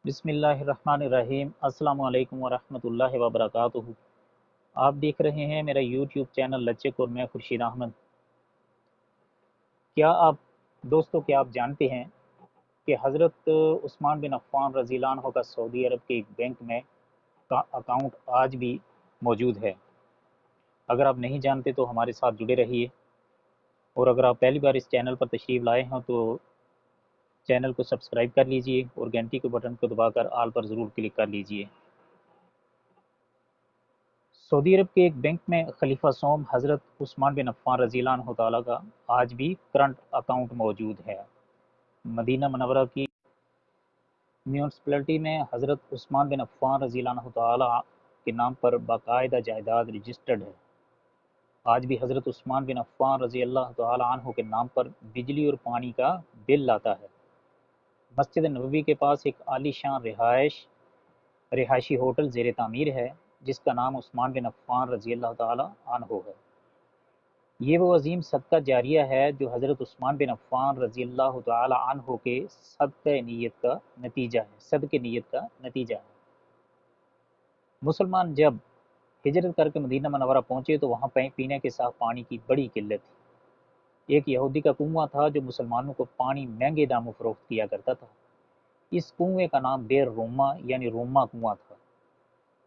بسم اللہ الرحمن الرحیم۔ السلام علیکم ورحمۃ اللہ وبرکاتہ۔ آپ دیکھ رہے ہیں میرا یوٹیوب چینل لچک اور میں خورشید احمد۔ کیا آپ جانتے ہیں کہ حضرت عثمان بن عفان رضی اللہ عنہ کا سعودی عرب کے ایک بینک میں اکاؤنٹ آج بھی موجود ہے؟ اگر آپ نہیں جانتے تو ہمارے ساتھ جڑے رہیے، اور اگر آپ پہلی بار اس چینل پر تشریف لائے ہیں تو چینل کو سبسکرائب کر لیجئے اور گھنٹی کے بٹن کو دبا کر آل پر ضرور کلک کر لیجئے۔ سعودی عرب کے ایک بینک میں خلیفہ سوم حضرت عثمان بن عفان رضی اللہ عنہ تعالیٰ کا آج بھی کرنٹ اکاؤنٹ موجود ہے۔ مدینہ منورہ کی میونسپلٹی میں حضرت عثمان بن عفان رضی اللہ عنہ تعالیٰ کے نام پر باقاعدہ جائیداد رجسٹرڈ ہے۔ آج بھی حضرت عثمان بن عفان رضی اللہ تعالیٰ عنہ کے نام پر بجلی اور پانی کا بل آتا ہے۔ مسجد نبوی کے پاس ایک عالی شان رہائشی ہوٹل زیر تعمیر ہے، جس کا نام عثمان بن عفان رضی اللہ تعالیٰ عنہ ہے۔ یہ وہ عظیم صدقہ جاریہ ہے جو حضرت عثمان بن عفان رضی اللہ تعالیٰ عنہ کے صدقہ نیت کا نتیجہ ہے۔ مسلمان جب ہجرت کر کے مدینہ منورہ پہنچے تو وہاں پینے کے صاف پانی کی بڑی قلت تھی۔ ایک یہودی کا کنواں تھا جو مسلمانوں کو پانی مہنگے داموں فروخت کیا کرتا تھا۔ اس کنویں کا نام بیر روما یعنی روما کنواں تھا۔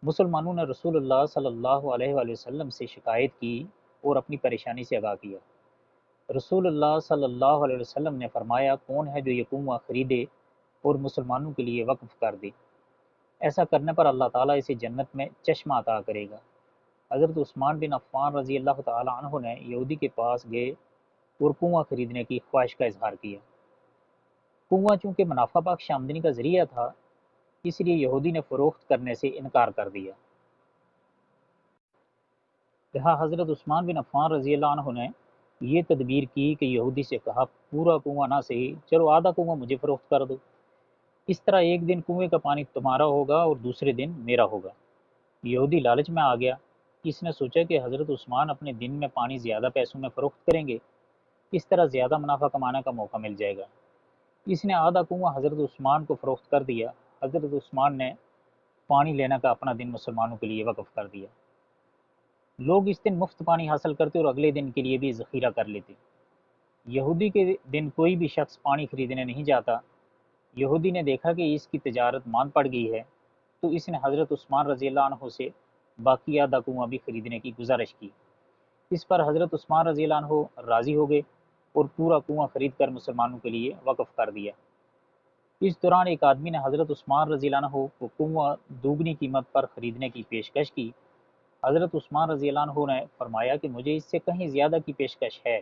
مسلمانوں نے رسول اللہ صلی اللہ علیہ وآلہ وسلم سے شکایت کی اور اپنی پریشانی سے آگاہ کیا۔ رسول اللہ صلی اللہ علیہ وسلم نے فرمایا، کون ہے جو یہ کنواں خریدے اور مسلمانوں کے لیے وقف کر دے؟ ایسا کرنے پر اللہ تعالیٰ اسے جنت میں چشمہ عطا کرے گا۔ حضرت عثمان بن عفان رضی اللہ تعالیٰ عنہ نے یہودی کے پاس گئے اور کنواں خریدنے کی خواہش کا اظہار کیا۔ کنواں چونکہ منافع بخش آمدنی کا ذریعہ تھا، اس لیے یہودی نے فروخت کرنے سے انکار کر دیا۔ لہٰذا حضرت عثمان بن عفان رضی اللہ عنہ نے یہ تدبیر کی کہ یہودی سے کہا، پورا کنواں نہ صحیح، چلو آدھا کنواں مجھے فروخت کر دو۔ اس طرح ایک دن کنویں کا پانی تمہارا ہوگا اور دوسرے دن میرا ہوگا۔ یہودی لالچ میں آ گیا۔ اس نے سوچا کہ حضرت عثمان اپنے دن میں پانی زیادہ پیسوں میں فروخت کریں گے، اس طرح زیادہ منافع کمانے کا موقع مل جائے گا۔ اس نے آدھا کنواں حضرت عثمان کو فروخت کر دیا۔ حضرت عثمان نے پانی لینے کا اپنا دن مسلمانوں کے لیے وقف کر دیا۔ لوگ اس دن مفت پانی حاصل کرتے اور اگلے دن کے لیے بھی ذخیرہ کر لیتے۔ یہودی کے دن کوئی بھی شخص پانی خریدنے نہیں جاتا۔ یہودی نے دیکھا کہ اس کی تجارت ماند پڑ گئی ہے، تو اس نے حضرت عثمان رضی اللہ عنہ سے باقی آدھا کنواں بھی خریدنے کی گزارش کی۔ اس پر حضرت عثمان رضی اللہ عنہ راضی ہو گئے اور پورا کنواں خرید کر مسلمانوں کے لیے وقف کر دیا۔ اس دوران ایک آدمی نے حضرت عثمان رضی اللہ عنہ کو کنواں دوگنی قیمت پر خریدنے کی پیشکش کی۔ حضرت عثمان رضی اللہ عنہ نے فرمایا کہ مجھے اس سے کہیں زیادہ کی پیشکش ہے۔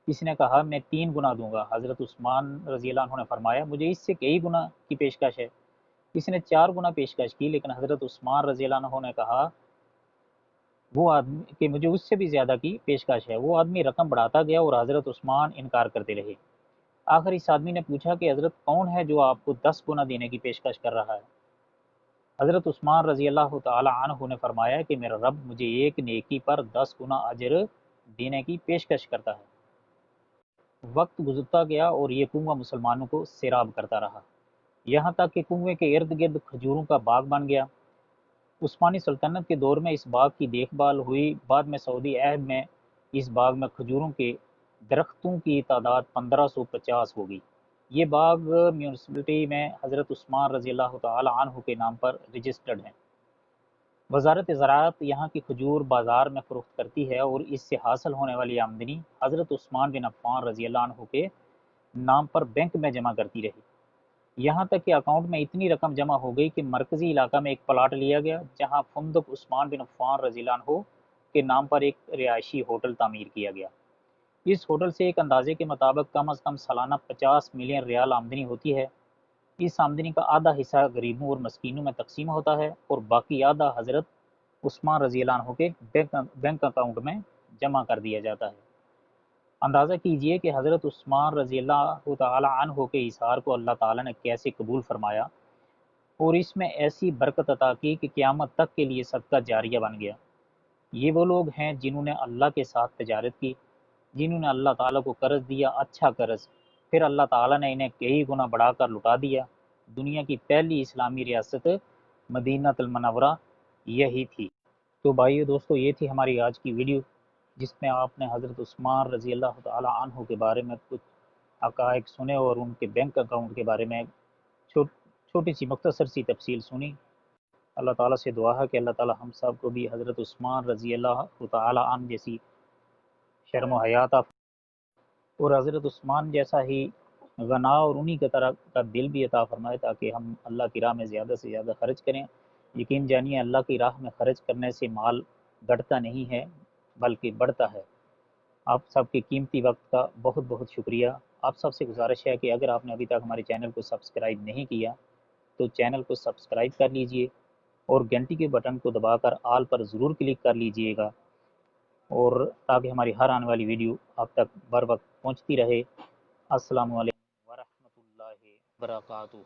اس نے کہا، میں 3 گنا دوں گا۔ حضرت عثمان رضی اللہ عنہ نے فرمایا، مجھے اس سے کئی گنا کی پیشکش ہے۔ اس نے 4 گنا پیشکش کی، لیکن حضرت عثمان رضی اللہ عنہ نے کہا وہ آدمی کہ مجھے اس سے بھی زیادہ کی پیشکش ہے۔ وہ آدمی رقم بڑھاتا گیا اور حضرت عثمان انکار کرتے رہے۔ آخر اس آدمی نے پوچھا کہ حضرت کون ہے جو آپ کو 10 گنا دینے کی پیشکش کر رہا ہے؟ حضرت عثمان رضی اللہ تعالی عنہ نے فرمایا کہ میرا رب مجھے ایک نیکی پر 10 گنا اجر دینے کی پیشکش کرتا ہے۔ وقت گزرتا گیا اور یہ کنواں مسلمانوں کو سیراب کرتا رہا، یہاں تک کہ کنویں کے ارد گرد کھجوروں کا باغ بن گیا۔ عثمانی سلطنت کے دور میں اس باغ کی دیکھ بھال ہوئی۔ بعد میں سعودی عہد میں اس باغ میں کھجوروں کے درختوں کی تعداد 1550 ہو گئی۔ یہ باغ میونسپلٹی میں حضرت عثمان رضی اللہ تعالی عنہ کے نام پر رجسٹرڈ ہیں۔ وزارت زراعت یہاں کی کھجور بازار میں فروخت کرتی ہے اور اس سے حاصل ہونے والی آمدنی حضرت عثمان بن عفان رضی اللہ عنہ کے نام پر بینک میں جمع کرتی رہی، یہاں تک کہ اکاؤنٹ میں اتنی رقم جمع ہو گئی کہ مرکزی علاقہ میں ایک پلاٹ لیا گیا، جہاں فندق عثمان بن عفان رضی اللہ عنہ کے نام پر ایک رہائشی ہوٹل تعمیر کیا گیا۔ اس ہوٹل سے ایک اندازے کے مطابق کم از کم سالانہ 50 ملین ریال آمدنی ہوتی ہے۔ اس آمدنی کا آدھا حصہ غریبوں اور مسکینوں میں تقسیم ہوتا ہے اور باقی آدھا حضرت عثمان رضی اللہ عنہ کے بینک اکاؤنٹ میں جمع کر دیا جاتا ہے۔ اندازہ کیجئے کہ حضرت عثمان رضی اللہ تعالی عنہ کے اظہار کو اللہ تعالیٰ نے کیسے قبول فرمایا اور اس میں ایسی برکت عطا کی کہ قیامت تک کے لیے صدقہ جاریہ بن گیا۔ یہ وہ لوگ ہیں جنہوں نے اللہ کے ساتھ تجارت کی، جنہوں نے اللہ تعالیٰ کو قرض دیا، اچھا قرض، پھر اللہ تعالیٰ نے انہیں کئی گنا بڑھا کر لٹا دیا۔ دنیا کی پہلی اسلامی ریاست مدینہ المنورہ یہی تھی۔ تو بھائیو دوستو، یہ تھی ہماری آج کی ویڈیو، جس میں آپ نے حضرت عثمان رضی اللہ تعالی عنہ کے بارے میں کچھ حقائق سنے اور ان کے بینک اکاؤنٹ کے بارے میں چھوٹی سی مختصر سی تفصیل سنی۔ اللہ تعالیٰ سے دعا ہے کہ اللہ تعالیٰ ہم سب کو بھی حضرت عثمان رضی اللہ تعالی عنہ جیسی شرم و حیات اور حضرت عثمان جیسا ہی غنا اور انہی کی طرح کا دل بھی عطا فرمائے، تاکہ ہم اللہ کی راہ میں زیادہ سے زیادہ خرچ کریں۔ یقین جانیے اللہ کی راہ میں خرچ کرنے سے مال گھٹتا نہیں ہے بلکہ بڑھتا ہے۔ آپ سب کے قیمتی وقت کا بہت بہت شکریہ۔ آپ سب سے گزارش ہے کہ اگر آپ نے ابھی تک ہمارے چینل کو سبسکرائب نہیں کیا تو چینل کو سبسکرائب کر لیجئے اور گھنٹی کے بٹن کو دبا کر آل پر ضرور کلک کر لیجئے گا، اور تاکہ ہماری ہر آنے والی ویڈیو آپ تک بر وقت پہنچتی رہے۔ السلام علیکم ورحمۃ اللہ وبرکاتہ۔